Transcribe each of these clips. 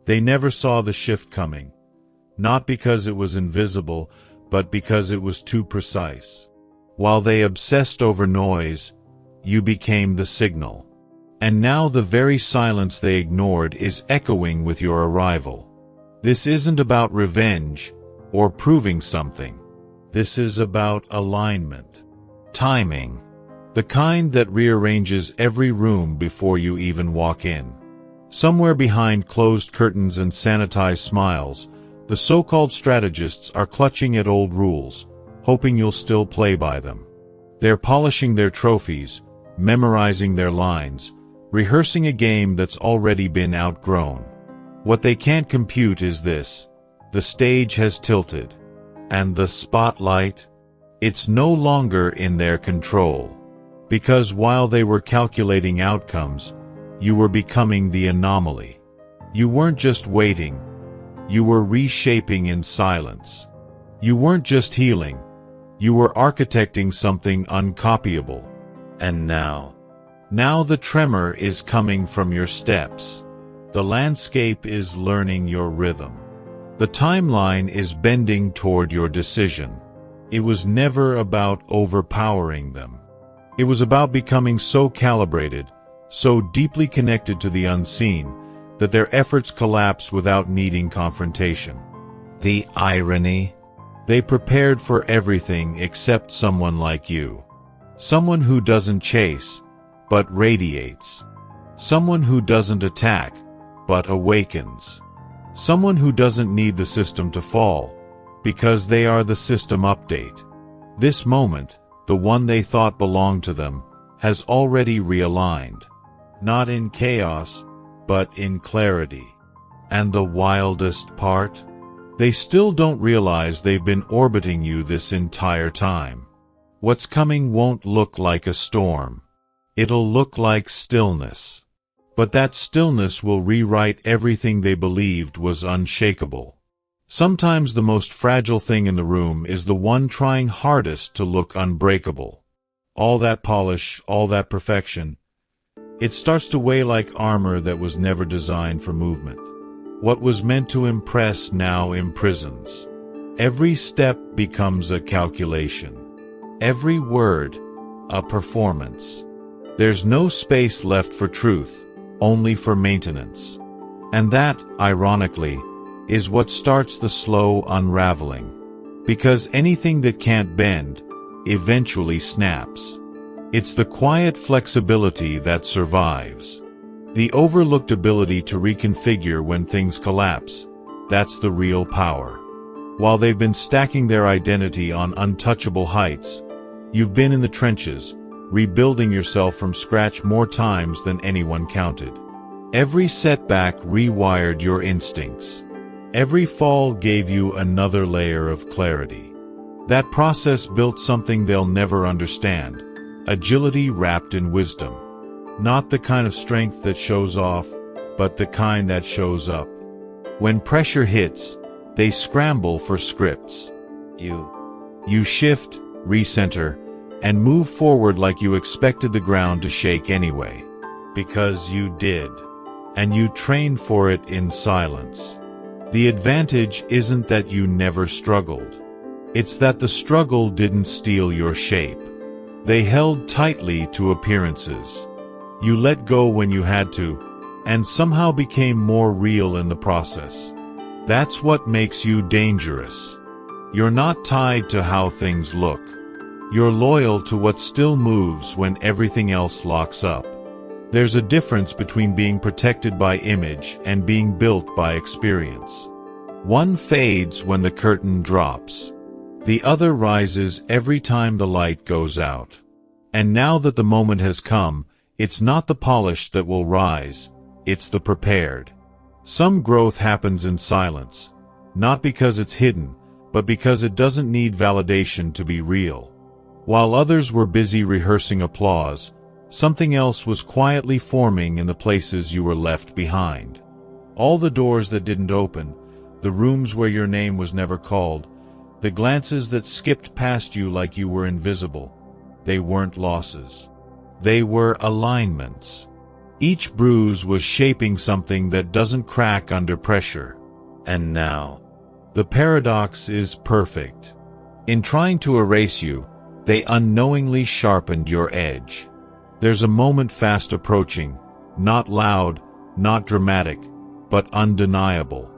They never saw the shift coming, not because it was invisible, but because it was too precise. While they obsessed over noise, you became the signal. And now the very silence they ignored is echoing with your arrival. This isn't about revenge or proving something. This is about alignment. Timing. The kind that rearranges every room before you even walk in. Somewhere behind closed curtains and sanitized smiles, the so-called strategists are clutching at old rules, hoping you'll still play by them. They're polishing their trophies, memorizing their lines, rehearsing a game that's already been outgrown. What they can't compute is this: the stage has tilted. And the spotlight? It's no longer in their control. Because while they were calculating outcomes, you were becoming the anomaly. You weren't just waiting, you were reshaping in silence. You weren't just healing, you were architecting something uncopyable. And now the tremor is coming from your steps. The landscape is learning your rhythm. The timeline is bending toward your decision. It was never about overpowering them. It was about becoming so calibrated, so deeply connected to the unseen, that their efforts collapse without needing confrontation. The irony? They prepared for everything except someone like you. Someone who doesn't chase, but radiates. Someone who doesn't attack, but awakens. Someone who doesn't need the system to fall, because they are the system update. This moment, the one they thought belonged to them, has already realigned. Not in chaos, but in clarity. And the wildest part? They still don't realize they've been orbiting you this entire time. What's coming won't look like a storm. It'll look like stillness. But that stillness will rewrite everything they believed was unshakable. Sometimes the most fragile thing in the room is the one trying hardest to look unbreakable. All that polish, all that perfection, it starts to weigh like armor that was never designed for movement. What was meant to impress now imprisons. Every step becomes a calculation. Every word, a performance. There's no space left for truth, only for maintenance. And that, ironically, is what starts the slow unraveling. Because anything that can't bend, eventually snaps. It's the quiet flexibility that survives. The overlooked ability to reconfigure when things collapse, that's the real power. While they've been stacking their identity on untouchable heights, you've been in the trenches, rebuilding yourself from scratch more times than anyone counted. Every setback rewired your instincts. Every fall gave you another layer of clarity. That process built something they'll never understand, agility wrapped in wisdom. Not the kind of strength that shows off, but the kind that shows up. When pressure hits, they scramble for scripts. You shift, recenter, and move forward like you expected the ground to shake anyway. Because you did. And you trained for it in silence. The advantage isn't that you never struggled. It's that the struggle didn't steal your shape. They held tightly to appearances. You let go when you had to, and somehow became more real in the process. That's what makes you dangerous. You're not tied to how things look. You're loyal to what still moves when everything else locks up. There's a difference between being protected by image and being built by experience. One fades when the curtain drops. The other rises every time the light goes out. And now that the moment has come, it's not the polished that will rise, it's the prepared. Some growth happens in silence, not because it's hidden, but because it doesn't need validation to be real. While others were busy rehearsing applause, something else was quietly forming in the places you were left behind. All the doors that didn't open, the rooms where your name was never called, the glances that skipped past you like you were invisible, they weren't losses. They were alignments. Each bruise was shaping something that doesn't crack under pressure. And now, the paradox is perfect. In trying to erase you, they unknowingly sharpened your edge. There's a moment fast approaching, not loud, not dramatic, but undeniable.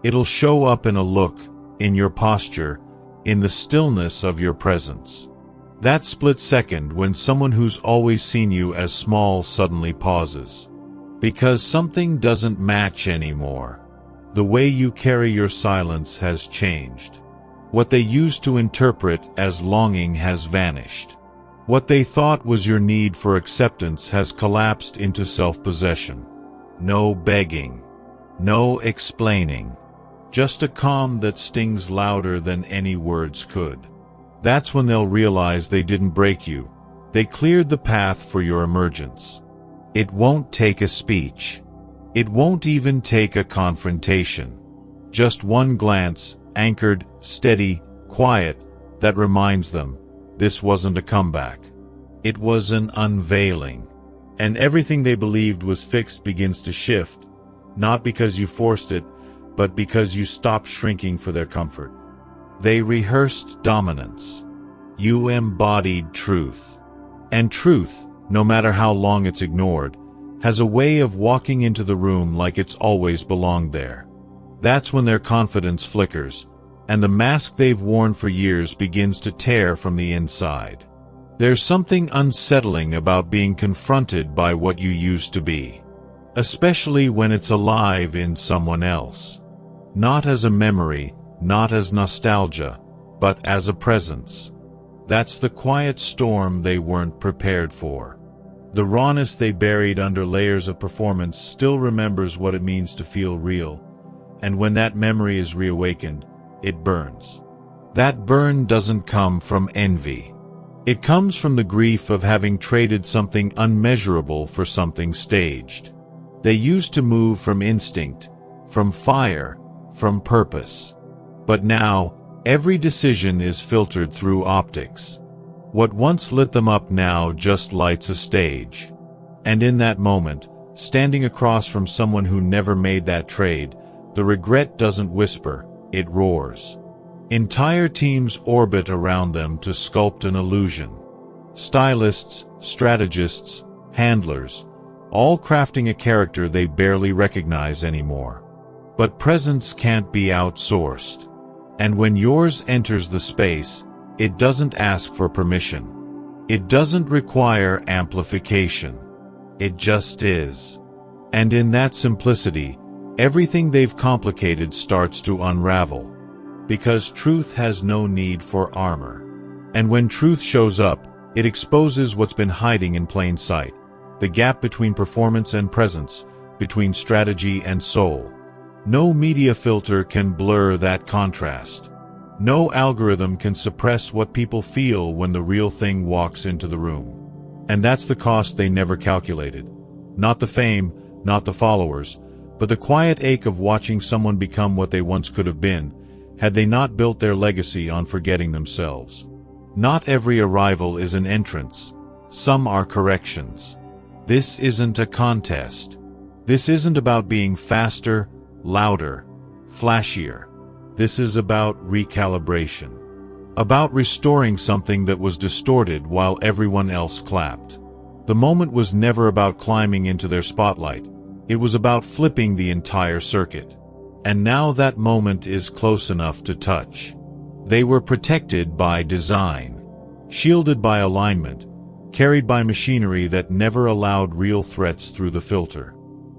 It'll show up in a look, in your posture, in the stillness of your presence. That split second when someone who's always seen you as small suddenly pauses. Because something doesn't match anymore. The way you carry your silence has changed. What they used to interpret as longing has vanished. What they thought was your need for acceptance has collapsed into self-possession. No begging. No explaining. Just a calm that stings louder than any words could. That's when they'll realize they didn't break you. They cleared the path for your emergence. It won't take a speech. It won't even take a confrontation. Just one glance, anchored, steady, quiet, that reminds them, this wasn't a comeback. It was an unveiling. And everything they believed was fixed begins to shift, not because you forced it, but because you stopped shrinking for their comfort. They rehearsed dominance. You embodied truth. And truth, no matter how long it's ignored, has a way of walking into the room like it's always belonged there. That's when their confidence flickers, and the mask they've worn for years begins to tear from the inside. There's something unsettling about being confronted by what you used to be, especially when it's alive in someone else. Not as a memory, not as nostalgia, but as a presence. That's the quiet storm they weren't prepared for. The rawness they buried under layers of performance still remembers what it means to feel real, and when that memory is reawakened, it burns. That burn doesn't come from envy. It comes from the grief of having traded something unmeasurable for something staged. They used to move from instinct, from fire, from purpose. But now, every decision is filtered through optics. What once lit them up now just lights a stage. And in that moment, standing across from someone who never made that trade, the regret doesn't whisper, it roars. Entire teams orbit around them to sculpt an illusion. Stylists, strategists, handlers, all crafting a character they barely recognize anymore. But presence can't be outsourced. And when yours enters the space, it doesn't ask for permission. It doesn't require amplification. It just is. And in that simplicity, everything they've complicated starts to unravel. Because truth has no need for armor. And when truth shows up, it exposes what's been hiding in plain sight. The gap between performance and presence, between strategy and soul. No media filter can blur that contrast. No algorithm can suppress what people feel when the real thing walks into the room. And that's the cost they never calculated. Not the fame, not the followers, but the quiet ache of watching someone become what they once could have been, had they not built their legacy on forgetting themselves. Not every arrival is an entrance. Some are corrections. This isn't a contest. This isn't about being faster, louder, flashier. This is about recalibration. About restoring something that was distorted while everyone else clapped. The moment was never about climbing into their spotlight. It was about flipping the entire circuit. And now that moment is close enough to touch. They were protected by design, shielded by alignment, carried by machinery that never allowed real threats through the filter.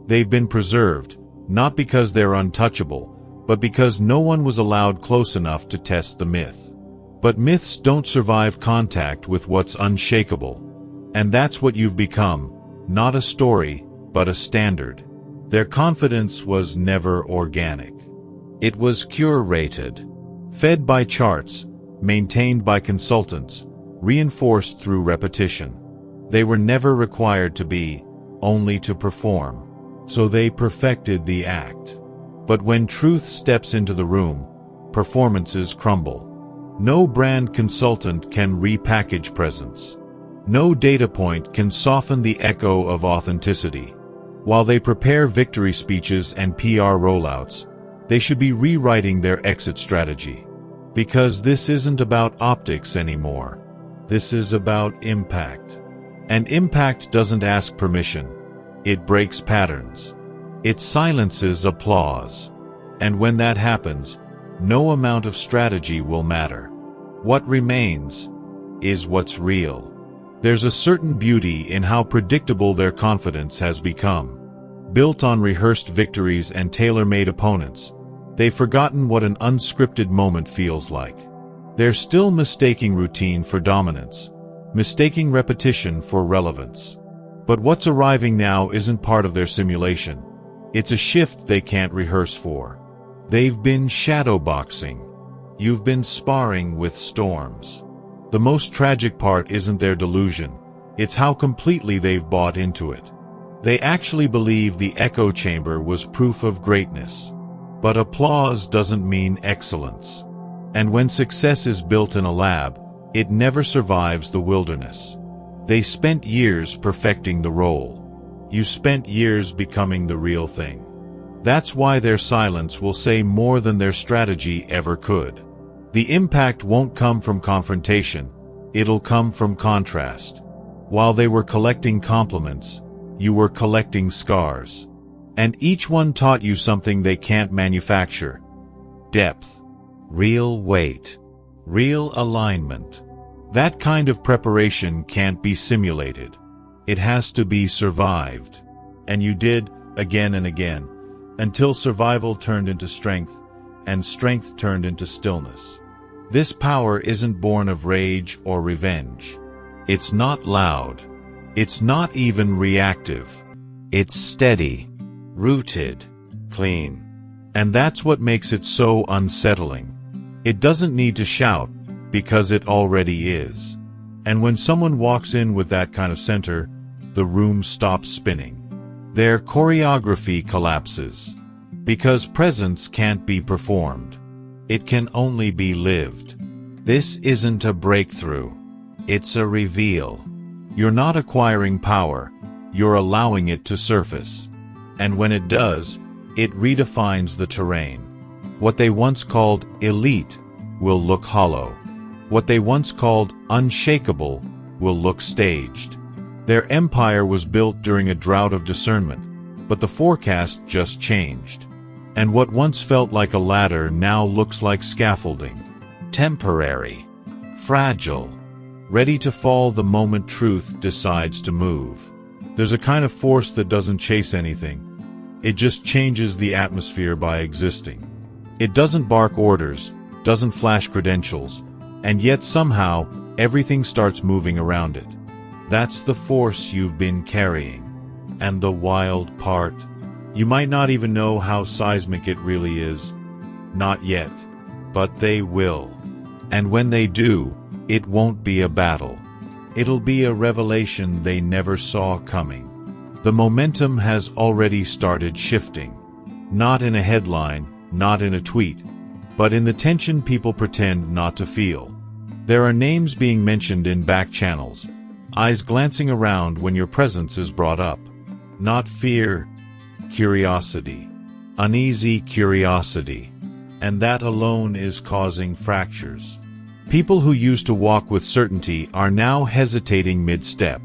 They've been preserved, not because they're untouchable, but because no one was allowed close enough to test the myth. But myths don't survive contact with what's unshakable. And that's what you've become, not a story, but a standard. Their confidence was never organic. It was curated, fed by charts, maintained by consultants, reinforced through repetition. They were never required to be, only to perform. So they perfected the act. But when truth steps into the room, performances crumble. No brand consultant can repackage presence. No data point can soften the echo of authenticity. While they prepare victory speeches and PR rollouts, they should be rewriting their exit strategy. Because this isn't about optics anymore. This is about impact. And impact doesn't ask permission. It breaks patterns. It silences applause. And when that happens, no amount of strategy will matter. What remains is what's real. There's a certain beauty in how predictable their confidence has become. Built on rehearsed victories and tailor-made opponents, they've forgotten what an unscripted moment feels like. They're still mistaking routine for dominance, mistaking repetition for relevance. But what's arriving now isn't part of their simulation. It's a shift they can't rehearse for. They've been shadowboxing. You've been sparring with storms. The most tragic part isn't their delusion, it's how completely they've bought into it. They actually believe the echo chamber was proof of greatness. But applause doesn't mean excellence. And when success is built in a lab, it never survives the wilderness. They spent years perfecting the role. You spent years becoming the real thing. That's why their silence will say more than their strategy ever could. The impact won't come from confrontation, it'll come from contrast. While they were collecting compliments, you were collecting scars. And each one taught you something they can't manufacture. Depth. Real weight. Real alignment. That kind of preparation can't be simulated. It has to be survived. And you did, again and again, until survival turned into strength, and strength turned into stillness. This power isn't born of rage or revenge. It's not loud. It's not even reactive. It's steady, rooted, clean. And that's what makes it so unsettling. It doesn't need to shout, because it already is. And when someone walks in with that kind of center, the room stops spinning. Their choreography collapses. Because presence can't be performed. It can only be lived. This isn't a breakthrough. It's a reveal. You're not acquiring power, you're allowing it to surface. And when it does, it redefines the terrain. What they once called elite will look hollow. What they once called unshakable will look staged. Their empire was built during a drought of discernment, but the forecast just changed. And what once felt like a ladder now looks like scaffolding. Temporary. Fragile. Ready to fall the moment truth decides to move. There's a kind of force that doesn't chase anything. It just changes the atmosphere by existing. It doesn't bark orders, doesn't flash credentials, and yet somehow, everything starts moving around it. That's the force you've been carrying. And the wild part? You might not even know how seismic it really is. Not yet. But they will. And when they do, it won't be a battle. It'll be a revelation they never saw coming. The momentum has already started shifting. Not in a headline, not in a tweet, but in the tension people pretend not to feel. There are names being mentioned in back channels, eyes glancing around when your presence is brought up. Not fear, curiosity. Uneasy curiosity. And that alone is causing fractures. People who used to walk with certainty are now hesitating mid-step.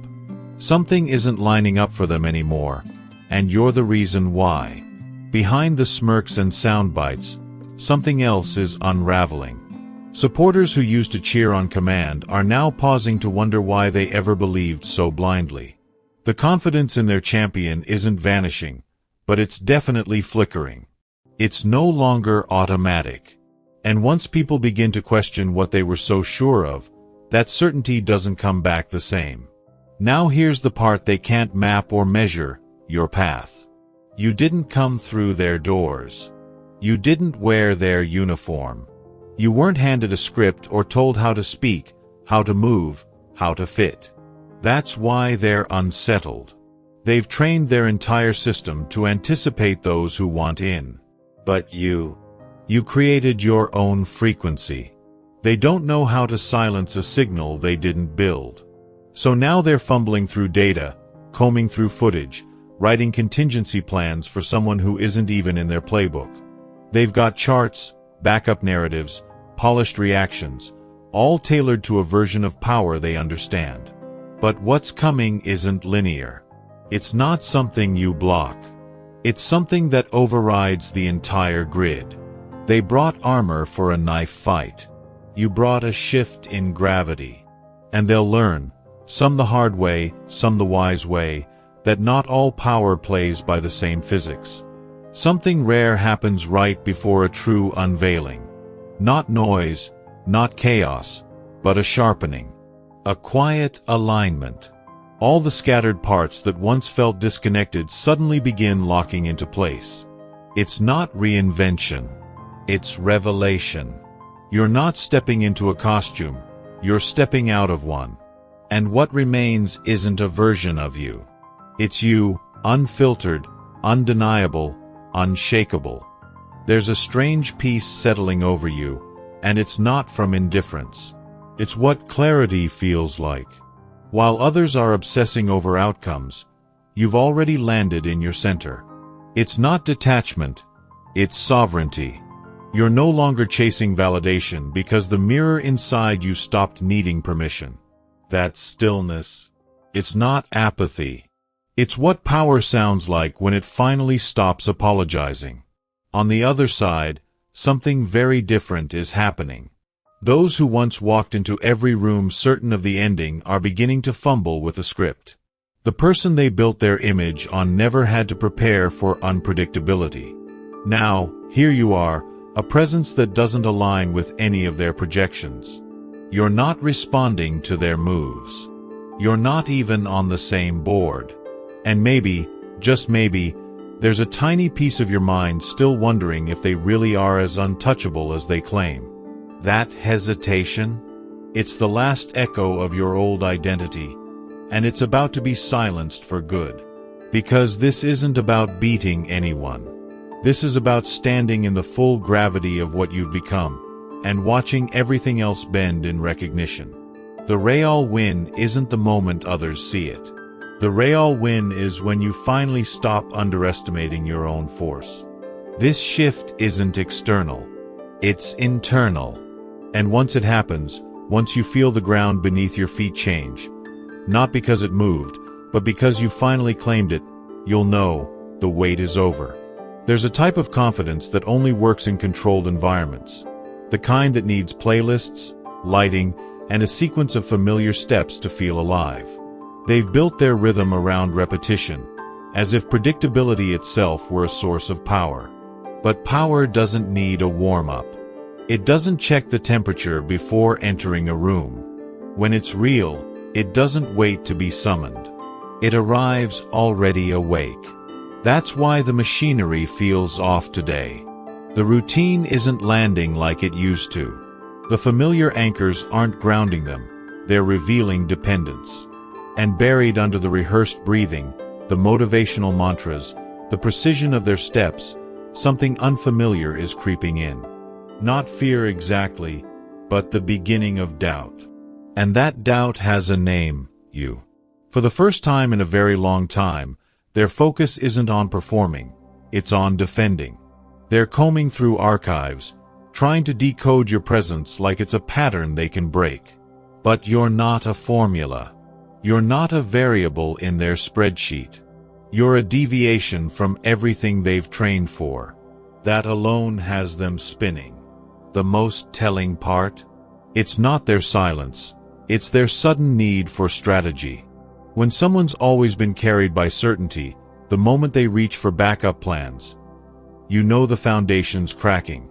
Something isn't lining up for them anymore, and you're the reason why. Behind the smirks and sound bites, something else is unraveling. Supporters who used to cheer on command are now pausing to wonder why they ever believed so blindly. The confidence in their champion isn't vanishing, but it's definitely flickering. It's no longer automatic. And once people begin to question what they were so sure of, that certainty doesn't come back the same. Now here's the part they can't map or measure: your path. You didn't come through their doors. You didn't wear their uniform. You weren't handed a script or told how to speak, how to move, how to fit. That's why they're unsettled. They've trained their entire system to anticipate those who want in. But you created your own frequency. They don't know how to silence a signal they didn't build. So now they're fumbling through data, combing through footage, writing contingency plans for someone who isn't even in their playbook. They've got charts, backup narratives, polished reactions, all tailored to a version of power they understand. But what's coming isn't linear. It's not something you block. It's something that overrides the entire grid. They brought armor for a knife fight. You brought a shift in gravity. And they'll learn, some the hard way, some the wise way, that not all power plays by the same physics. Something rare happens right before a true unveiling. Not noise, not chaos, but a sharpening. A quiet alignment. All the scattered parts that once felt disconnected suddenly begin locking into place. It's not reinvention. It's revelation. You're not stepping into a costume, you're stepping out of one. And what remains isn't a version of you. It's you, unfiltered, undeniable, unshakable. There's a strange peace settling over you, and it's not from indifference. It's what clarity feels like. While others are obsessing over outcomes, you've already landed in your center. It's not detachment, it's sovereignty. You're no longer chasing validation because the mirror inside you stopped needing permission. That's stillness. It's not apathy. It's what power sounds like when it finally stops apologizing. On the other side, something very different is happening. Those who once walked into every room certain of the ending are beginning to fumble with the script. The person they built their image on never had to prepare for unpredictability. Now, here you are, a presence that doesn't align with any of their projections. You're not responding to their moves. You're not even on the same board. And maybe, just maybe, there's a tiny piece of your mind still wondering if they really are as untouchable as they claim. That hesitation? It's the last echo of your old identity, and it's about to be silenced for good. Because this isn't about beating anyone. This is about standing in the full gravity of what you've become, and watching everything else bend in recognition. The real win isn't the moment others see it. The real win is when you finally stop underestimating your own force. This shift isn't external. It's internal. And once it happens, once you feel the ground beneath your feet change, not because it moved, but because you finally claimed it, you'll know the wait is over. There's a type of confidence that only works in controlled environments. The kind that needs playlists, lighting, and a sequence of familiar steps to feel alive. They've built their rhythm around repetition, as if predictability itself were a source of power. But power doesn't need a warm-up. It doesn't check the temperature before entering a room. When it's real, it doesn't wait to be summoned. It arrives already awake. That's why the machinery feels off today. The routine isn't landing like it used to. The familiar anchors aren't grounding them, they're revealing dependence. And buried under the rehearsed breathing, the motivational mantras, the precision of their steps, something unfamiliar is creeping in. Not fear exactly, but the beginning of doubt. And that doubt has a name, you. For the first time in a very long time, their focus isn't on performing, it's on defending. They're combing through archives, trying to decode your presence like it's a pattern they can break. But you're not a formula. You're not a variable in their spreadsheet. You're a deviation from everything they've trained for. That alone has them spinning. The most telling part? It's not their silence, it's their sudden need for strategy. When someone's always been carried by certainty, the moment they reach for backup plans, you know the foundation's cracking.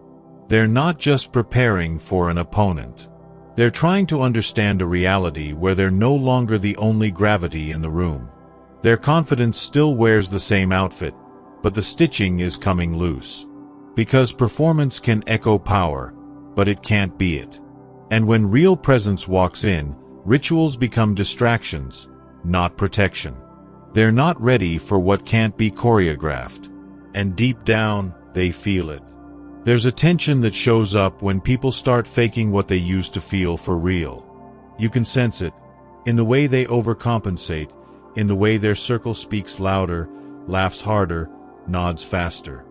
They're not just preparing for an opponent. They're trying to understand a reality where they're no longer the only gravity in the room. Their confidence still wears the same outfit, but the stitching is coming loose. Because performance can echo power, but it can't be it. And when real presence walks in, rituals become distractions, not protection. They're not ready for what can't be choreographed. And deep down, they feel it. There's a tension that shows up when people start faking what they used to feel for real. You can sense it, in the way they overcompensate, in the way their circle speaks louder, laughs harder, nods faster.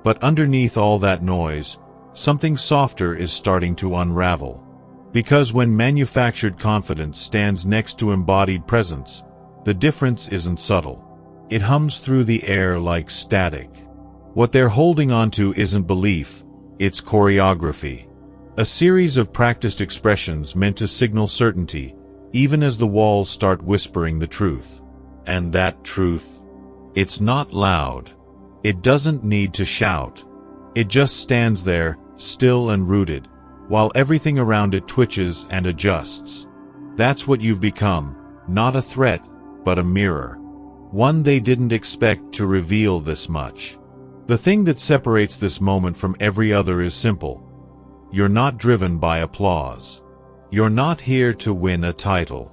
But underneath all that noise, something softer is starting to unravel. Because when manufactured confidence stands next to embodied presence, the difference isn't subtle. It hums through the air like static. What they're holding onto isn't belief, it's choreography. A series of practiced expressions meant to signal certainty, even as the walls start whispering the truth. And that truth, it's not loud. It doesn't need to shout. It just stands there, still and rooted, while everything around it twitches and adjusts. That's what you've become, not a threat, but a mirror. One they didn't expect to reveal this much. The thing that separates this moment from every other is simple. You're not driven by applause. You're not here to win a title.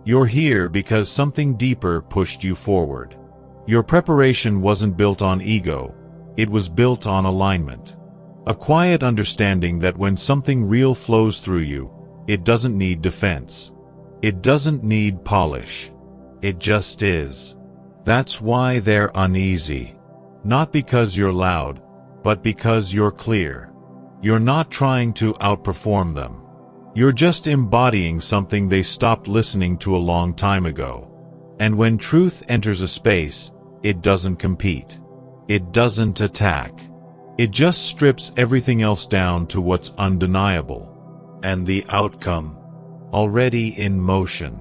You're here because something deeper pushed you forward. Your preparation wasn't built on ego, it was built on alignment. A quiet understanding that when something real flows through you, it doesn't need defense. It doesn't need polish. It just is. That's why they're uneasy. Not because you're loud, but because you're clear. You're not trying to outperform them. You're just embodying something they stopped listening to a long time ago. And when truth enters a space, it doesn't compete. It doesn't attack. It just strips everything else down to what's undeniable. And the outcome, already in motion.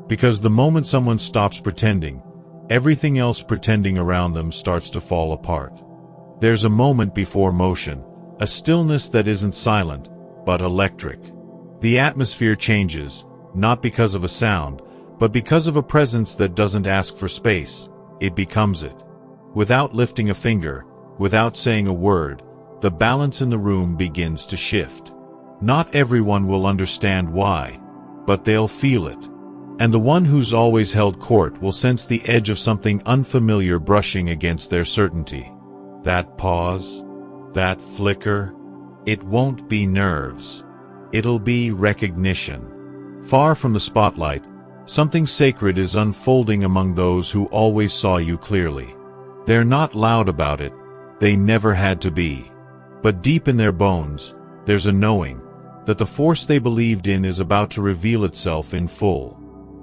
Because the moment someone stops pretending, everything else pretending around them starts to fall apart. There's a moment before motion, a stillness that isn't silent, but electric. The atmosphere changes, not because of a sound, but because of a presence that doesn't ask for space. It becomes it. Without lifting a finger, without saying a word, the balance in the room begins to shift. Not everyone will understand why, but they'll feel it. And the one who's always held court will sense the edge of something unfamiliar brushing against their certainty. That pause, that flicker, it won't be nerves. It'll be recognition. Far from the spotlight, something sacred is unfolding among those who always saw you clearly. They're not loud about it, they never had to be. But deep in their bones, there's a knowing that the force they believed in is about to reveal itself in full.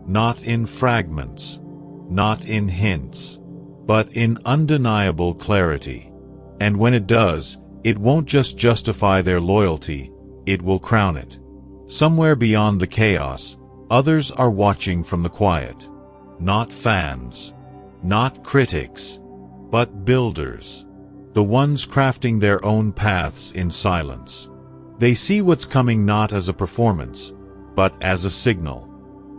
Not in fragments, not in hints, but in undeniable clarity. And when it does, it won't just justify their loyalty, it will crown it. Somewhere beyond the chaos, others are watching from the quiet. Not fans, not critics, but builders. The ones crafting their own paths in silence. They see what's coming not as a performance, but as a signal.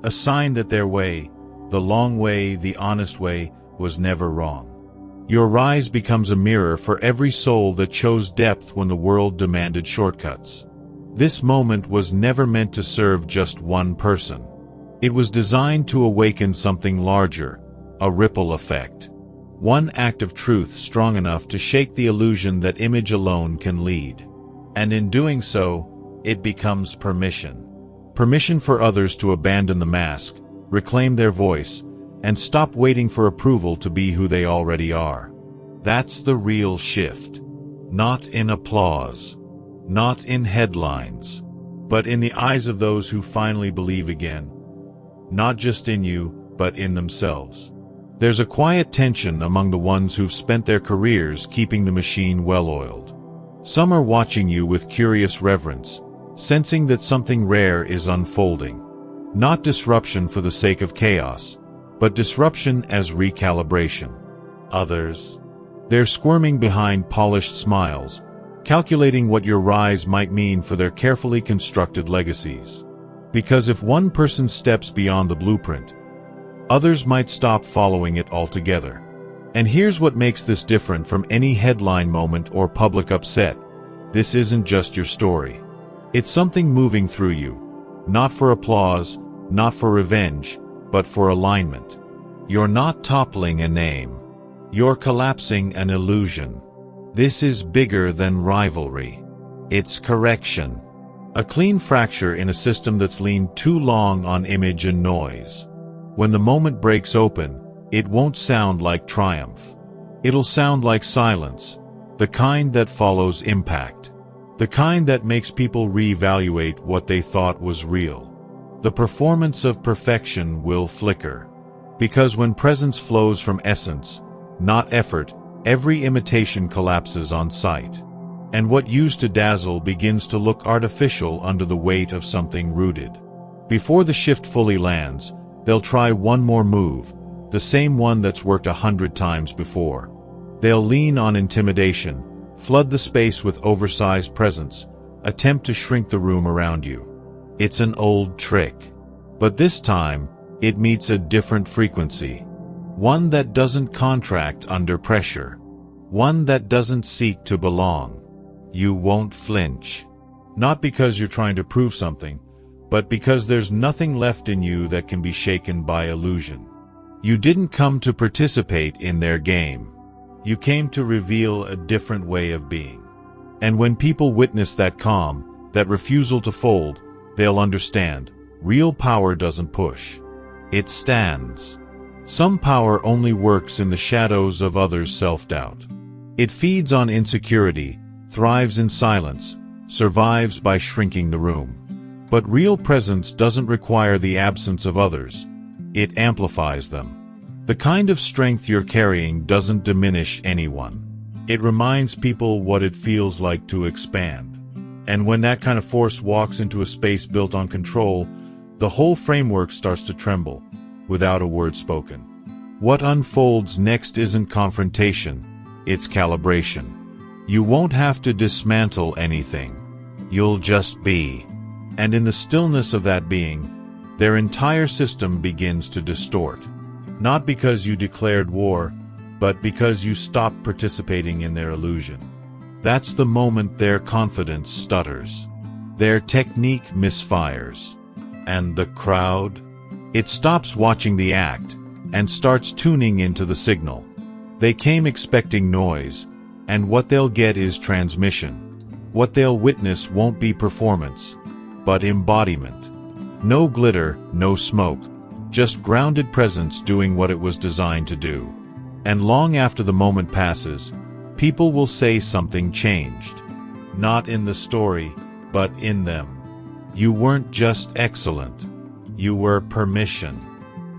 A sign that their way, the long way, the honest way, was never wrong. Your rise becomes a mirror for every soul that chose depth when the world demanded shortcuts. This moment was never meant to serve just one person. It was designed to awaken something larger, a ripple effect. One act of truth strong enough to shake the illusion that image alone can lead. And in doing so, it becomes permission. Permission for others to abandon the mask, reclaim their voice, and stop waiting for approval to be who they already are. That's the real shift. Not in applause, not in headlines, but in the eyes of those who finally believe again. Not just in you, but in themselves. There's a quiet tension among the ones who've spent their careers keeping the machine well-oiled. Some are watching you with curious reverence, sensing that something rare is unfolding. Not disruption for the sake of chaos, but disruption as recalibration. Others, they're squirming behind polished smiles, calculating what your rise might mean for their carefully constructed legacies. Because if one person steps beyond the blueprint, others might stop following it altogether. And here's what makes this different from any headline moment or public upset. This isn't just your story. It's something moving through you, not for applause, not for revenge, but for alignment. You're not toppling a name. You're collapsing an illusion. This is bigger than rivalry. It's correction. A clean fracture in a system that's leaned too long on image and noise. When the moment breaks open, it won't sound like triumph. It'll sound like silence, the kind that follows impact. The kind that makes people reevaluate what they thought was real. The performance of perfection will flicker. Because when presence flows from essence, not effort, every imitation collapses on sight. And what used to dazzle begins to look artificial under the weight of something rooted. Before the shift fully lands, they'll try one more move, the same one that's worked 100 times before. They'll lean on intimidation, flood the space with oversized presence, attempt to shrink the room around you. It's an old trick. But this time, it meets a different frequency. One that doesn't contract under pressure. One that doesn't seek to belong. You won't flinch. Not because you're trying to prove something, but because there's nothing left in you that can be shaken by illusion. You didn't come to participate in their game. You came to reveal a different way of being. And when people witness that calm, that refusal to fold, they'll understand, real power doesn't push. It stands. Some power only works in the shadows of others' self-doubt. It feeds on insecurity, thrives in silence, survives by shrinking the room. But real presence doesn't require the absence of others. It amplifies them. The kind of strength you're carrying doesn't diminish anyone. It reminds people what it feels like to expand. And when that kind of force walks into a space built on control, the whole framework starts to tremble, without a word spoken. What unfolds next isn't confrontation, it's calibration. You won't have to dismantle anything. You'll just be. And in the stillness of that being, their entire system begins to distort. Not because you declared war, but because you stopped participating in their illusion. That's the moment their confidence stutters. Their technique misfires. And the crowd? It stops watching the act and starts tuning into the signal. They came expecting noise, and what they'll get is transmission. What they'll witness won't be performance, but embodiment. No glitter, no smoke, just grounded presence doing what it was designed to do. And long after the moment passes, people will say something changed. Not in the story, but in them. You weren't just excellent. You were permission.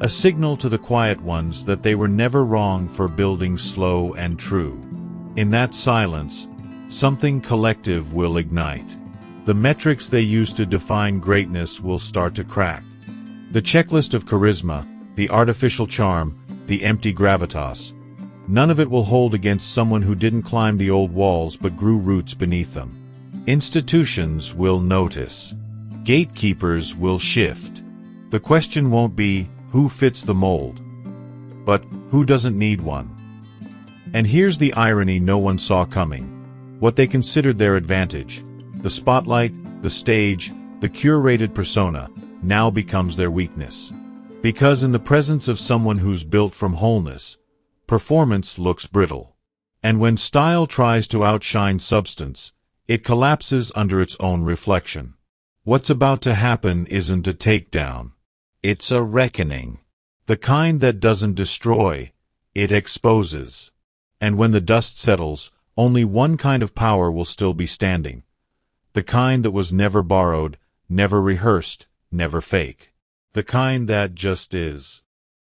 A signal to the quiet ones that they were never wrong for building slow and true. In that silence, something collective will ignite. The metrics they use to define greatness will start to crack. The checklist of charisma, the artificial charm, the empty gravitas, none of it will hold against someone who didn't climb the old walls but grew roots beneath them. Institutions will notice. Gatekeepers will shift. The question won't be, who fits the mold? But, who doesn't need one? And here's the irony no one saw coming. What they considered their advantage, the spotlight, the stage, the curated persona, now becomes their weakness. Because in the presence of someone who's built from wholeness, performance looks brittle. And when style tries to outshine substance, it collapses under its own reflection. What's about to happen isn't a takedown. It's a reckoning. The kind that doesn't destroy, it exposes. And when the dust settles, only one kind of power will still be standing. The kind that was never borrowed, never rehearsed, never fake. The kind that just is.